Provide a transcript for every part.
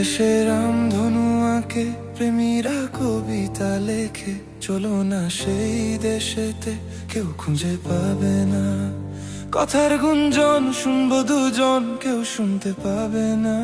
দেশে রামধনু আঁকে প্রেমীরা কবিতা লেখে, চলো না সেই দেশেতে কেউ খুঁজে পাবে না। কথার গুঞ্জন শুনবো দুজন, কেউ শুনতে পাবে না।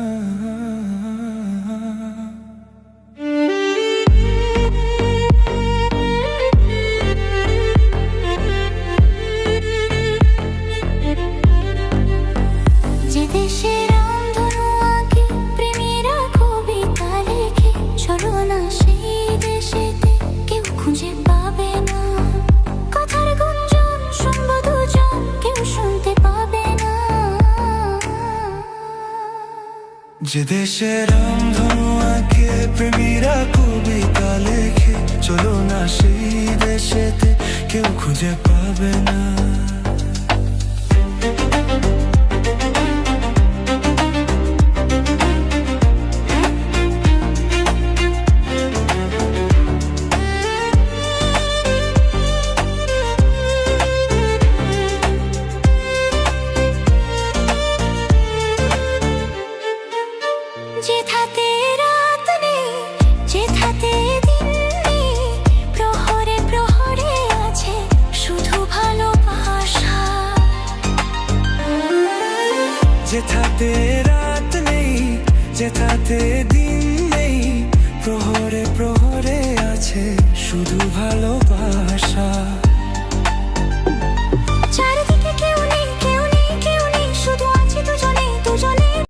যে দেশে রামধনু আঁকে প্রেমীরা কবিতা লেখে, চলো না সেই দেশেতে কেউ খুঁজে পাবে না। কথার গুঞ্জন শুনবো দুজন, কেউ শুনতে পাবে না। যে দেশে রামধনু আঁকে প্রেমীরা কবিতা লেখে, চলো না সেই দেশেতে কেউ খুঁজে পাবে না। যেথাতে রাত নেই, যেথাতে দিন নেই, প্রহরে প্রহরে আছে শুধু ভালোবাসা। যেথাতে রাত নেই, যেথাতে দিন